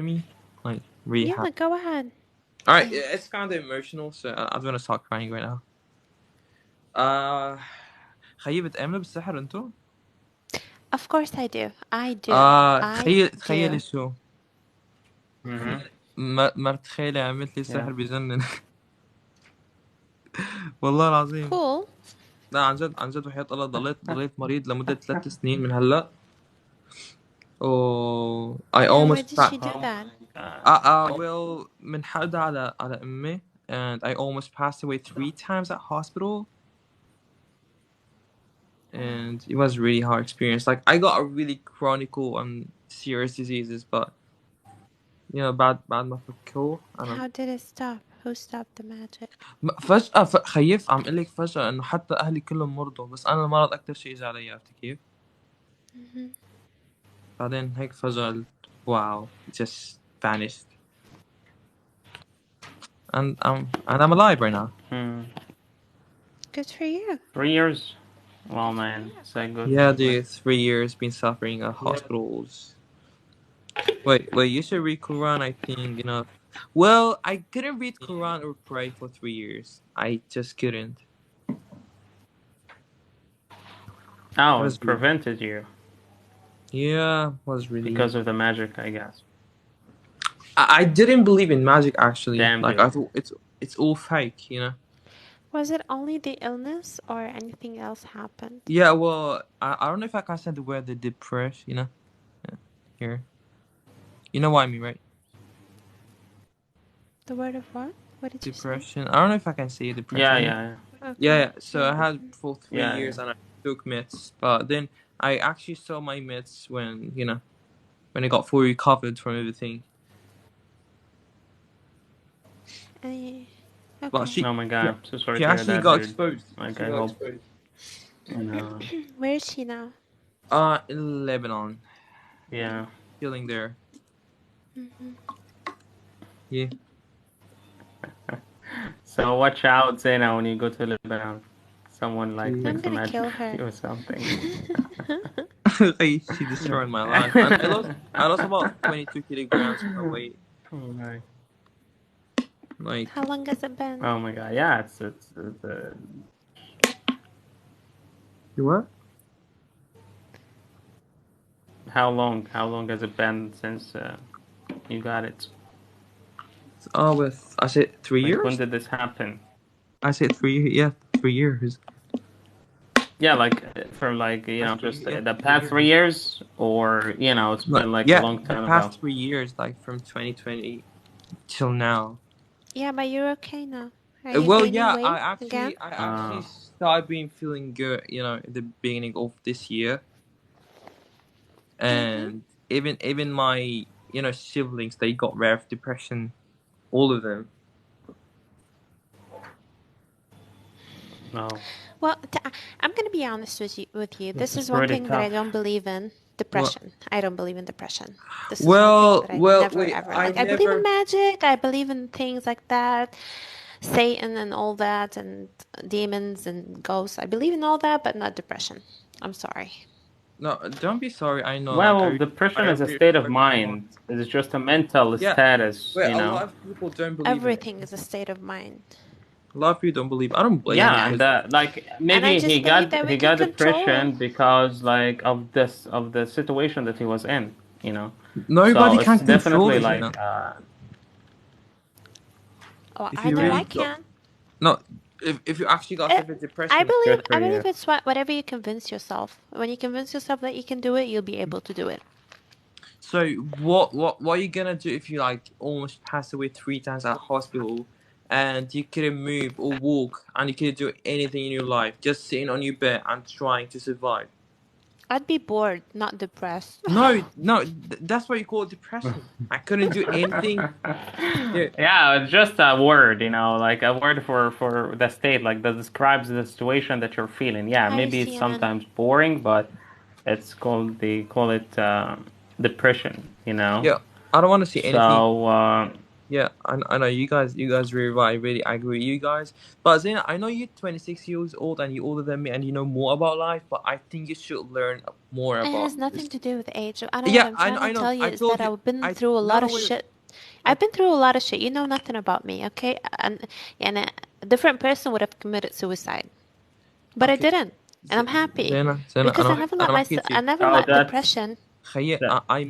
me? Like, really Yeah, happy. go ahead. Alright, it's kind of emotional, so I'm gonna start crying right now. خيي بتآمنوا بالسحر انتوا؟ Of course I do. I تخيلي do. شو؟ Mm-hmm. مرت خيلي عملت لي Yeah. سحر بجنن. والله العظيم. Cool. لا عن جد وحياة الله ضليت مريض لمدة 3 سنين من هلا. I And why almost did she do Oh that? my God. well من حقدها على أمي, and I almost passed away 3 times at hospital. And it was a really hard experience. Like, I got a really chronic and serious diseases, but بعد ما فكوه انا How did it stop? Who stopped the magic? فجأة خيف عم قلك فجأة انه حتى اهلي كلهم مرضوا, بس انا المرض اكتر شيء اجى علي, عرفتي كيف؟ بعدين هيك فجأة قلت wow, it just vanished. And I'm alive right now. Good for you. 3 years. Well, man, it's a good. Yeah, dude, 3 years been suffering at hospitals. Wait, you should read Quran, I think, Well, I couldn't read Quran or pray for 3 years. I just couldn't. Oh, Was it prevented you Yeah, was really because of the magic, I guess. I didn't believe in magic, actually. Damn Like, you. I thought it's all fake, Was it only the illness or anything else happened? Yeah, well, I don't know if I can say the word the depression, Yeah, here. You know what I mean, right? The word of what? What did you Depression. I don't know if I can say depression. Yeah. say? Okay. Yeah. So I had for 3 Yeah, years yeah. and I took meds, but then I actually saw my meds when when I got fully recovered from everything. Okay. But Oh my God, I'm so sorry she to hear actually that, got dude. exposed. Like, I hope, Where is she now? In Lebanon, yeah. healing there. Yeah. So watch out, Zena, when you go to Lebanon. Someone like I'm makes a gonna magic kill her. or something. She destroyed my life. And I lost about 22 kilograms of weight. Oh my. Like, How long has it been? Oh my God, yeah, it's you what? how long has it been since you got it? I said 3 Like, when years. did this happen? I said 3 years. Yeah, 3 years. Yeah, like for like just the past 3 years, or it's been like a long time the ago. past 3 years, like from 2020 till now. Yeah, but you're okay now. Are you Well, gaining yeah, weight again? I actually started feeling good, at the beginning of this year, and even my siblings, they got rare of depression, all of them. No. Well, I'm gonna be honest with you. This is is one pretty thing that I tough. don't believe in. Depression. I don't believe in depression. This is Well, one thing that I never wait, ever I like. I believe in never. magic. I believe in things like that, Satan and all that, and demons and ghosts. I believe in all that, but not depression. I'm sorry. No, don't be sorry. I know, like, Well, depression is a really state of respect your heart. mind. It's just a mental Yeah, status, but a lot of people don't believe in it. Everything is a state of mind. A lot of people don't believe. I don't blame Yeah, them. and like And I maybe just believe that we he can got depression control. because like of the situation that he was in, Nobody So can it's control definitely it, like Oh, If I you know really I can. no, if you actually got severe depression, I good for believe you. it's whatever you convince yourself. When you convince yourself that you can do it, you'll be able to do it. so what are you gonna do if you like almost passed away 3 times at hospital, and you couldn't move or walk, and you couldn't do anything in your life, just sitting on your bed and trying to survive? I'd be bored, not depressed. No, that's what you call depression. I couldn't do anything. Yeah, it's just a word, like a word for the state, like that describes the situation that you're feeling. Yeah, Hi, maybe it's Sian. sometimes boring, but they call it depression. Yeah, I don't want to see anything. So Yeah, I know you guys. You guys really right. I really agree with you guys. But Zaina, I know you're 26 years old and you're older than me and you know more about life. But I think you should learn more It about has nothing this. to do with age. I know what Yeah, I'm trying to I know. tell you I is that told you. I've been I through a no lot no of wait. shit. I, I've been through a lot of shit. You know nothing about me, okay? And a different person would have committed suicide, but I okay. didn't, and I'm happy Zena, because أنا ما حكيت I شيء. never Oh, let that's depression. خيي, that. I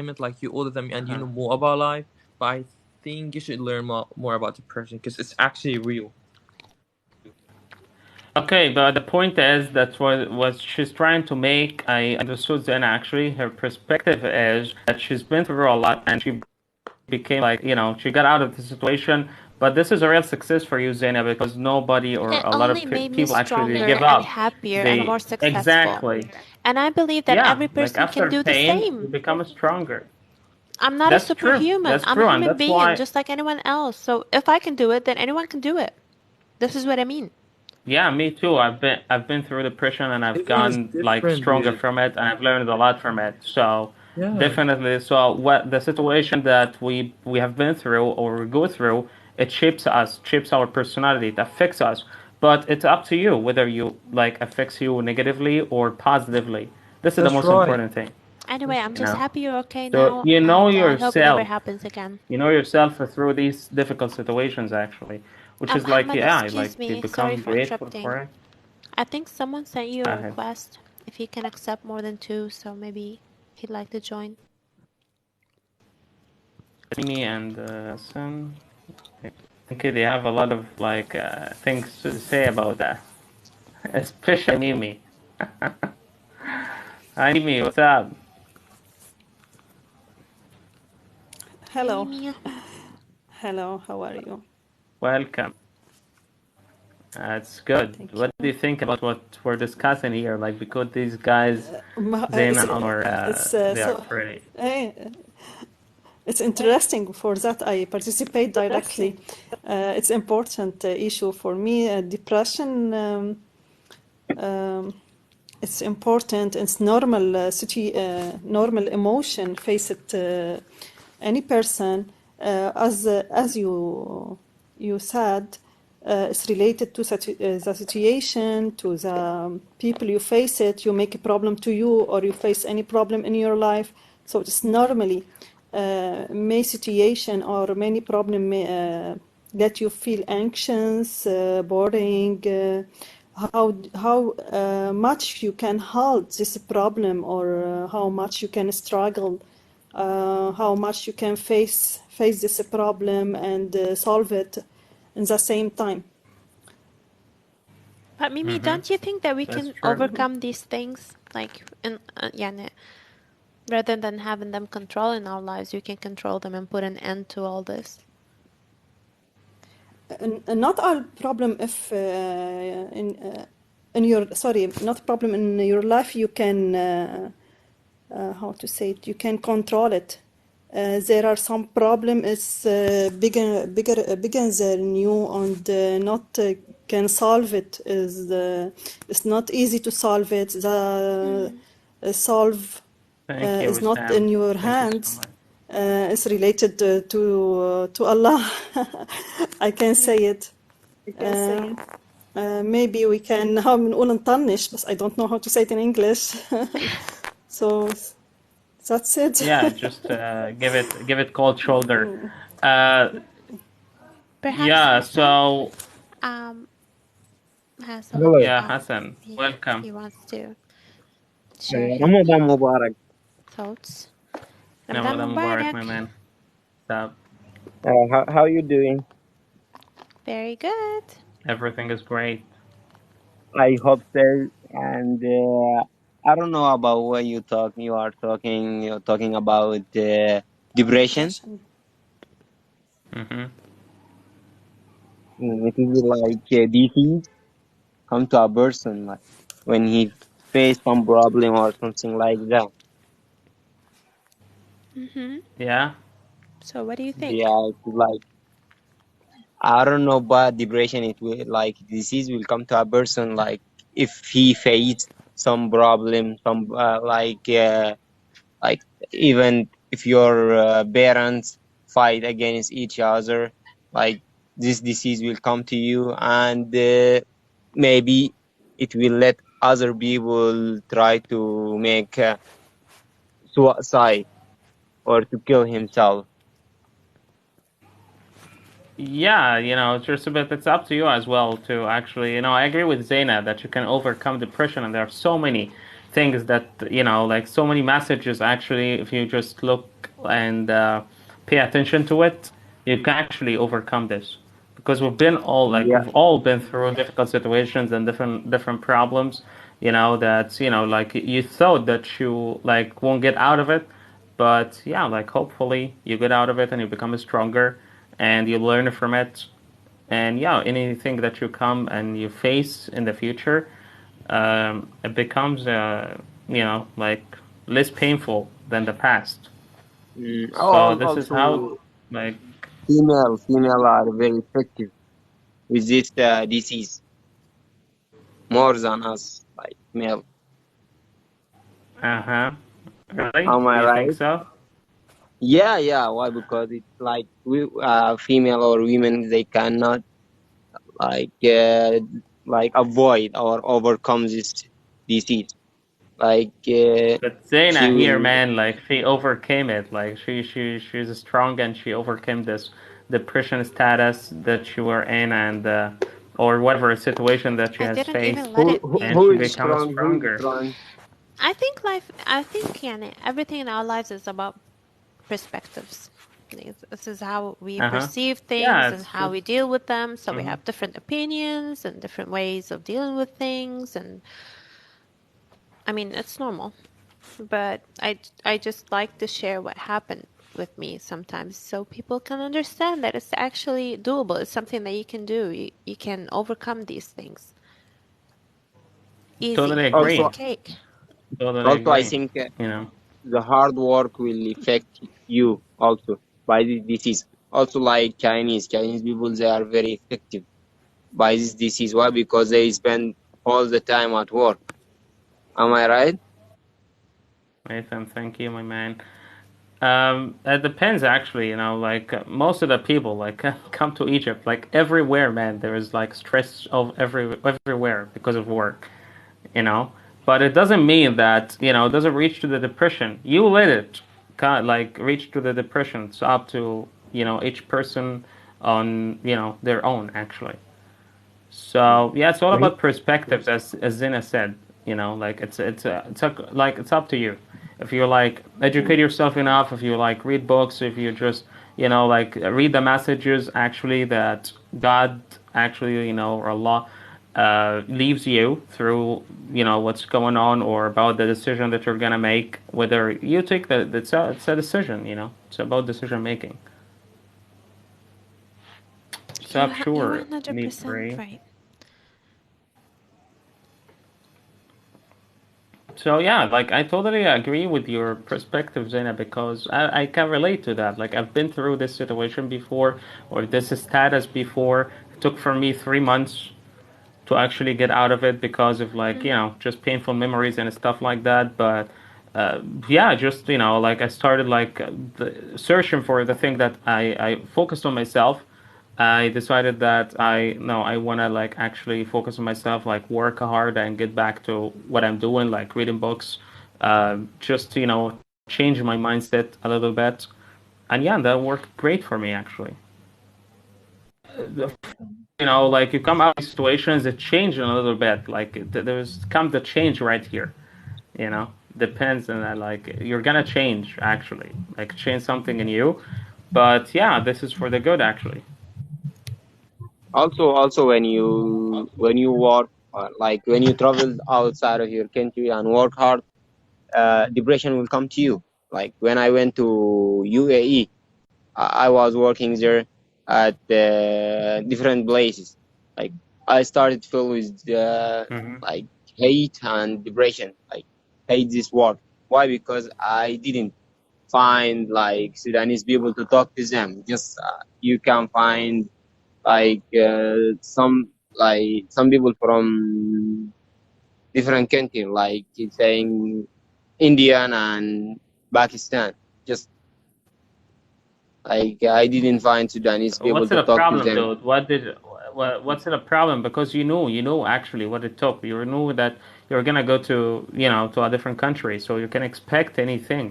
meant like you older than me and you Uh-huh. know more about life. But I think you should learn more about depression because it's actually real. Okay, but the point is that what she's trying to make. I understood then actually her perspective is that she's been through a lot and she became like she got out of the situation. But this is a real success for you, Zaina, because nobody or It a lot of only made me people actually stronger give and up. happier and They more successful. exactly, And I believe that yeah, every like person can after do the pain, you same. become stronger. I'm not a That's true. superhuman. That's I'm a true, and human that's being why. just like anyone else. So if I can do it, then anyone can do it. This is what I mean. Yeah, me too. I've been through depression and I've Everyone is gone like different, stronger dude. from it and I've learned a lot from it. So Yeah, definitely, so what the situation that we have been through or we go through, it shapes us, shapes our personality, it affects us. But it's up to you whether you like affects you negatively or positively. This is the that's most right. important thing, Anyway, That's I'm you just know. happy you're okay So now, you know and I hope it never yourself. happens again. You know yourself through these difficult situations actually, which is like Ahmed, yeah, excuse like you me. Sorry become for grateful interrupting. for it. I think someone sent you Go a ahead. request if you can accept more than two, so maybe he'd like to join. Mimi and Sam. I think they have a lot of like things to say about that, especially Mimi. Hi Mimi, what's up? Hi, Hello. Mimi. Hello, how are you? Welcome. It's good. Thank What do you. you think about what we're discussing here? Like because these guys, Zayn and Omar, It's they are pretty. it's interesting for that I participate directly. It's important issue for me. Depression. It's important. It's normal. Normal emotion. Face it. Any person. As you said. It's related to the situation, to the people you face it, you make a problem to you, or you face any problem in your life. So it's normally may situation or many problem may get you feel anxious, boring. How much you can hold this problem, or how much you can struggle, how much you can face this problem and solve it in the same time. But Mimi, Mm-hmm. don't you think that we That's can true. overcome these things, like, يعني, rather than having them controlling our lives, we can control them and put an end to all this? Not a problem if in your not problem in your life you can how to say it, you can control it. There are some problem is bigger than you, and not can solve it is it's not easy to solve it. The solve Thank you, is not in Sam. your Thank you so hands. much. It's related to Allah. I can say it. Maybe we can بنقول نطنش, but I don't know how to say it in English. So that's it. Yeah, just give it cold shoulder. Perhaps Yeah. Hassan So has Hello. yeah, Hassan, welcome. he wants to share his Ramadan Mubarak. thoughts. Ramadan Ramadan Mubarak, Mubarak. my man. Stop. How you doing? Very good. Everything is great. I hope so. And I don't know about what you talk. You're talking about depression. Depression. Mm-hmm. It is like disease come to a person like when he face some problem or something like that. Yeah. So what do you think? Yeah, it's like I don't know, but depression it will like disease will come to a person like if he face some problem, some like even if your parents fight against each other. Like this disease will come to you, and maybe it will let other people try to make suicide or to kill himself. Yeah, it's just a bit. It's up to you as well to actually. I agree with Zaina that you can overcome depression, and there are so many things that like so many messages. Actually, if you just look and pay attention to it, you can actually overcome this. Because Yeah. we've all been through difficult situations and different problems. That like you thought that you like won't get out of it, but yeah, like hopefully you get out of it and you become stronger and you learn from it. And yeah, anything that you come and you face in the future, it becomes like less painful than the past. So this is how Also, like female are very effective with this disease more than us, like male. uh-huh. Really? Am I You think right? so? Yeah, yeah. Why? Because it's like female or women, they cannot like avoid or overcome this disease. Like But she Zaina here, will. man, like she overcame it. Like she's strong and she overcame this depression status that you were in and or whatever situation that she I has didn't even faced, let it and be. Who she is becomes strong? Who is stronger. strong? I think يعني, everything in our lives is about perspectives. This is how we Uh huh. perceive Yeah, things and it's how just. we deal with them. So we Hmm. have different opinions and different ways of dealing with things. And I mean, it's normal. But I just like to share what happened with me sometimes so people can understand that it's actually doable. It's something that you can do. You can overcome these things. Totally Easy, piece agree. of Also, cake. Totally also, I agree. think You know. the hard work will affect you also by this disease. Also, like Chinese people, they are very effective by this disease. Why? Because they spend all the time at work. Am I right? Nathan, thank you, my man. It depends actually, like most of the people like come to Egypt, like everywhere, man. There is like stress of everywhere because of work, you know. But it doesn't mean that it doesn't reach to the depression. You let it, like reach to the depression. It's up to each person on their own actually. So yeah, it's all about perspectives, as Zina said. Like like it's up to you. If you like educate yourself enough, if you like read books, if you just like read the messages actually that God actually or Allah leaves you through what's going on or about the decision that you're gonna make. Whether you take it's a decision. It's about decision making. So You're sure, me 100% pray. right. So yeah, like I totally agree with your perspective, Zena, because I can relate to that. Like I've been through this situation before, or this status before. It took for me 3 months to actually get out of it because of like just painful memories and stuff like that. But yeah, just like I started like searching for the thing that I focused on myself. I decided that I want to like actually focus on myself, like work hard and get back to what I'm doing, like reading books, just change my mindset a little bit, and yeah, that worked great for me actually. Like you come out of situations that change a little bit, like there's come the change right here, depends on that, like you're gonna change actually, like change something in you, but yeah, this is for the good actually. Also, when you work, like when you travel outside of your country and work hard, depression will come to you. Like when I went to UAE, I was working there at different places. Like I started filled with Hmm. like hate and depression. Like hate this word. Why? Because I didn't find like Sudanese people to talk to them. Just you can find like some people from different country, like it's saying Indian and Pakistan. Just Like I didn't find Sudanese people What's to the talk to problem, them. dude? What's the problem? Because you know actually what it took. You knew that you're gonna go to, to a different country, so you can expect anything,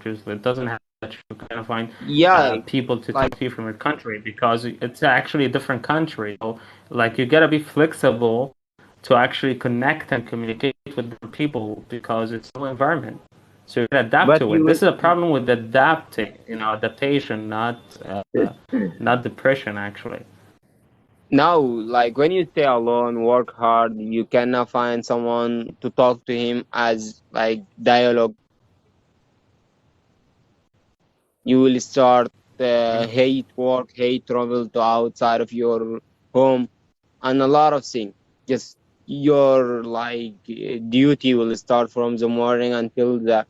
just it doesn't have that you're gonna find Yeah, people to like talk to you from your country because it's actually a different country. So, like, you gotta be flexible to actually connect and communicate with the people because it's a new environment. So you can adapt but to you it. will This is a problem with adapting, adaptation, not depression, actually. now, like when you stay alone, work hard, you cannot find someone to talk to him as like dialogue. You will start hate work, hate travel to outside of your home, and a lot of things. Just your like duty will start from the morning until the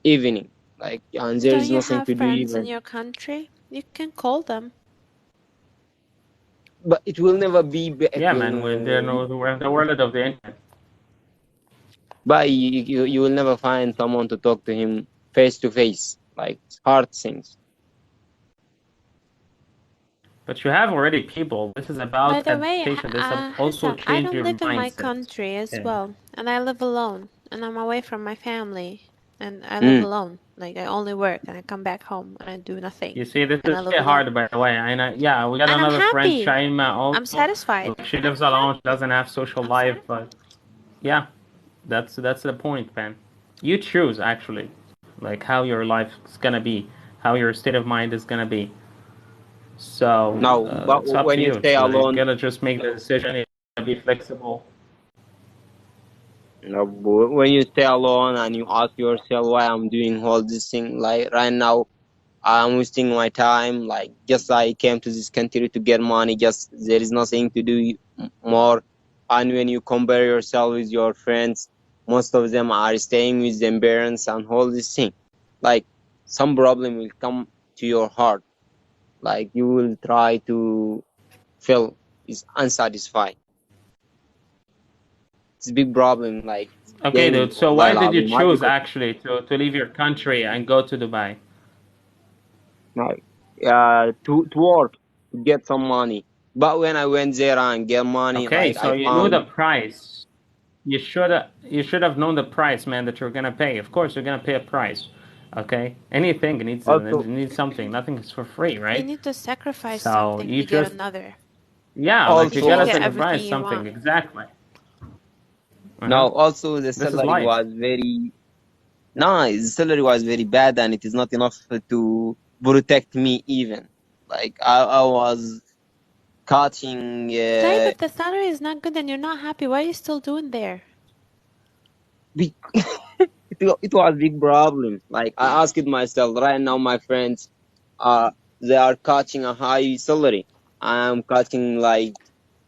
evening. Like, and there Don't is you nothing have to do friends in even. your country? You can call them. But it will never be. It Yeah, man, will. we're in the world of the internet. But you will never find someone to talk to him face to face, like hard things. But you have already people. This is By about the way, adaptation. This is also Hassam, I change don't your live in my mindset. country as Yeah. well, and I live alone, and I'm away from my family, and I live Mm. alone. Like I only work, and I come back home, and I do nothing, You see, this and is I live really alone. hard, by the way. And yeah, we got And I'm another friend, happy. Shaima, I'm also. satisfied. She lives alone. She doesn't have social life, but yeah, that's the point, man. You choose actually, like how your life is gonna be, how your state of mind is gonna be. So Now, but it's up to when you you. stay It's like you alone, gotta just make the decision. You gotta be flexible. no, but when you stay alone and you ask yourself why I'm doing all this thing, like right now, I'm wasting my time. Like just I came to this country to get money. Just there is nothing to do more. And when you compare yourself with your friends, most of them are staying with their parents and all this thing. Like some problem will come to your heart. Like you will try to feel is unsatisfied. It's a big problem. Like Okay, gaming. dude. So why Wallahi did you alazim. Why? choose Because actually to leave your country and go to Dubai? like to work to get some money. But when I went there and get money, Okay, like so I you knew the found price. You should have known the price, man, that you're gonna pay. Of course, you're gonna pay a price. Okay, anything also needs something. Nothing is for free, You right? need to sacrifice So something you to get just another. yeah, like You you can't gotta also get sacrifice everything you something. want. Exactly. Uh-huh. now also the This is salary life. was very no, the salary was very bad and it is not enough to protect me even. Like I was cutting. Type if the salary is not good and you're not happy, what are you still doing there? Big, it was big problem. Like I asked myself right now, my friends, they are cutting a high salary. I am cutting like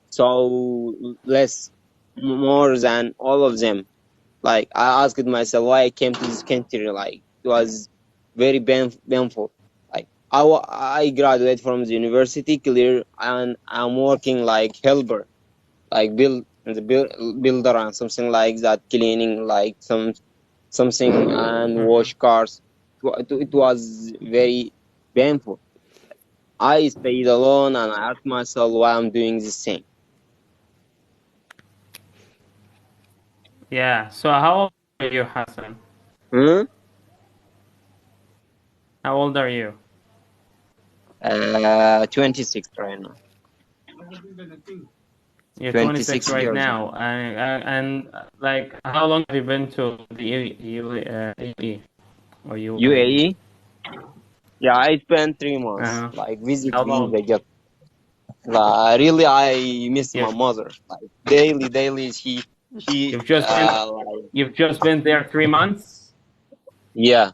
so less more than all of them. Like I asked myself why I came to this country. Like it was very painful. Like I graduated from the university clear and I'm working like helper, like builder and something like that, cleaning like something and Hmm. wash cars. It was very painful. I stayed alone and I asked myself why I'm doing this thing. Yeah. So how old are you, Hassan? Hmm? How old are you? 26 right now. You're 26 26 right years. now, and like, how long have you been to the UAE or UAE? UAE? Yeah, I spent 3 months, Uh-huh. like visit How long? visa. Just really, I miss my You've mother. Like daily, she, you've just been like you've just been there 3 months. yeah.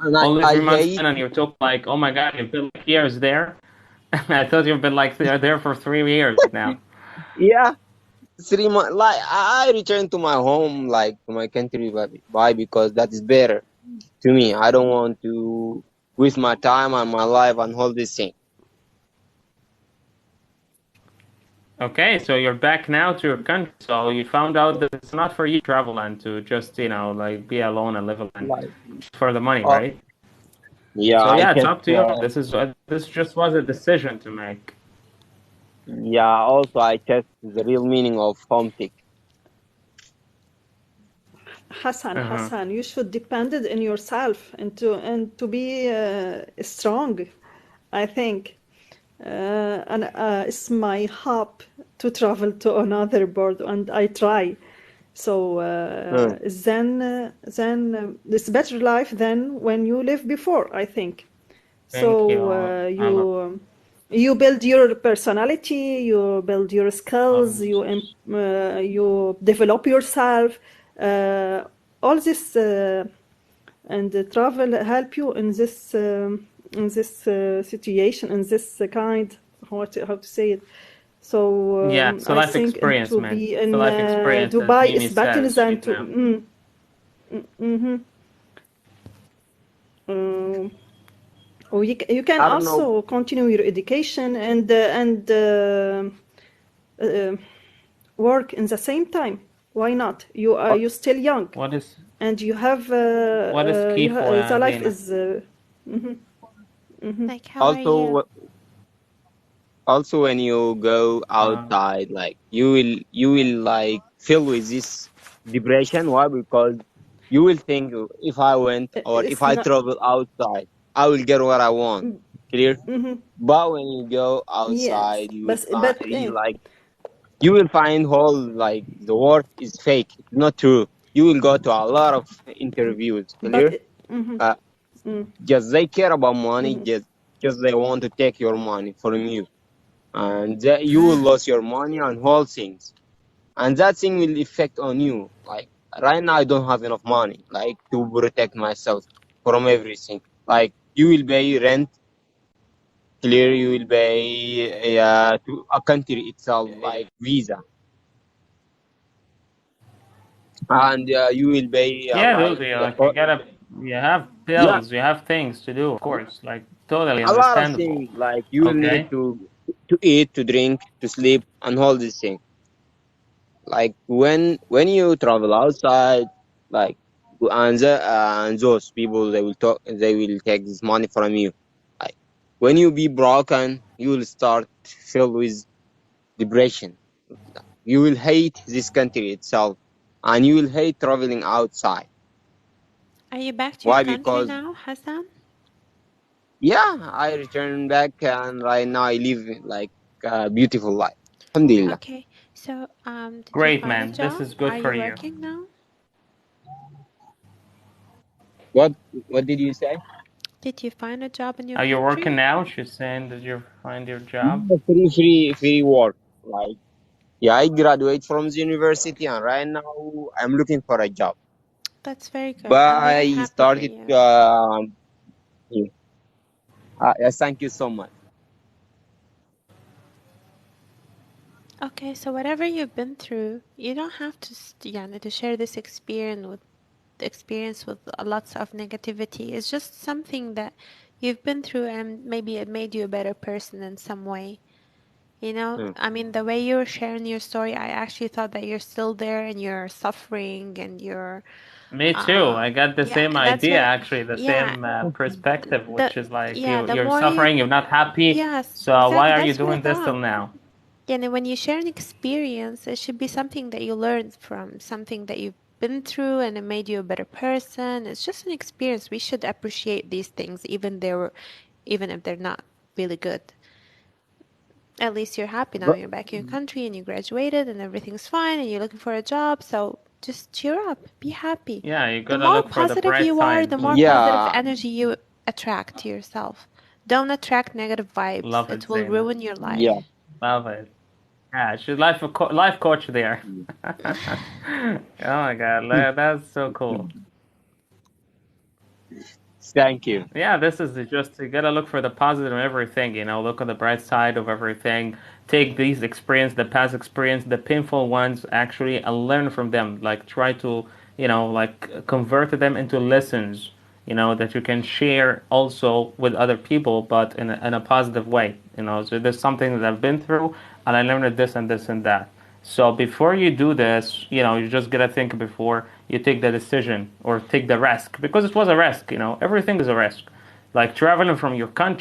And Only I 3 months hate. in, and you took like, oh my god, you've been like years there. I thought you've been like there for 3 years now. Yeah, 3 months. Like I return to my home, like to my country. Why? Because that is better to me. I don't want to waste my time and my life on all this thing. Okay, so you're back now to your country. So you found out that it's not for you to travel and to just like be alone and live alone Like for the money, uh, right? Yeah, So I yeah, it's test. up to you. This just was a decision to make. Yeah, also I test the real meaning of homesick. Uh-huh. Hassan, you should depend it in yourself and to be strong. I think, and it's my hope to travel to another board, and I try. So Hmm. then it's better life than when you lived before, I think. Thank you. So I love. you build your personality, you build your skills, Um, you develop yourself. Uh, all this and the travel help you in this situation, in this kind, how to say it. So yeah, it's a I life think experience, to man. be It's a in life experience, as Dubai Mimi is better says than right to. now. Um, or you can I don't know. also continue your education and work in the same time. Why not? Al- You still young, What is and you have key for the life Dina? is. Mhm. Like, how are you? Also, also when you go Uh, outside, like you will like fill with this depression. Why? Because you will think, if I went or if It's I not. travel outside, I will get what I want. Clear? Mm-hmm. But when you go Yes, outside, you will but find like you will find whole like the work is fake. It's not true. You will go to a lot of interviews. Clear? mm-hmm. Uh, Mm, just they care about money. mm-hmm. Just they want to take your money from you, and you will lose your money on whole things, and that thing will affect on you. Like right now, I don't have enough money like to protect myself from everything. Like you will pay rent. Clear? You will pay to a country itself, like visa, and you will pay yeah, like dude, like you have yeah, bills, you have things to do, of course, like totally a lot of understandable. things. Like you will need Okay, to eat, to drink, to sleep, and all these things. Like when you travel outside, like and those people, they will take this money from you. Like when you be broken, you will start filled with depression. You will hate this country itself, and you will hate traveling outside. Are you back to your Why? country Because now, Hassan? yeah, I returned back, and right now I live like a beautiful life. Alhamdulillah. Okay. So, did you great, find a man. This job? is good Are for you you. working now? What what did you say? Did you find a job in your Are you working country? now? She's saying that you find your job. Yeah, free work. Like yeah, I graduate from the university, and right now I'm looking for a job. That's very good. But I'm very I happy for started. you. Yeah. Yes, thank you so much. Okay, so whatever you've been through, you don't have to, yeah, to share this experience with lots of negativity. It's just something that you've been through, and maybe it made you a better person in some way. You know, Mm. I mean, the way you were sharing your story, I actually thought that you're still there and you're suffering and you're, Me too. I got the yeah, same that's idea, why, actually, the yeah, same perspective, the, which is like yeah, the you're more you, suffering, you're not happy. yes, So why exactly, are you that's what I doing this till thought. now? Yeah, and when you share an experience, it should be something that you learned from, something that you've been through, and it made you a better person. It's just an experience. We should appreciate these things, even if they're not really good. At least you're happy now. But You're back in your country and you graduated and everything's fine and you're looking for a job. So just cheer up. Be happy. Yeah, you The gotta more look for the positive bright you are, side. the more positive yeah, energy you attract to yourself. Don't attract negative vibes. Love it, It will Zaina. ruin your yeah. life. Love it. Yeah, she's life coach there. Oh my God, that's so cool. Thank you. Yeah, this is just you gotta look for the positive in everything. Look on the bright side of everything. Take these experience, the past experience, the painful ones, actually, and learn from them. Like try to, like convert them into lessons. That you can share also with other people, but in a positive way. So there's something that I've been through, and I learned this and this and that. So before you do this, you just gotta think before you take the decision or take the risk because it was a risk. Everything is a risk. like traveling from your country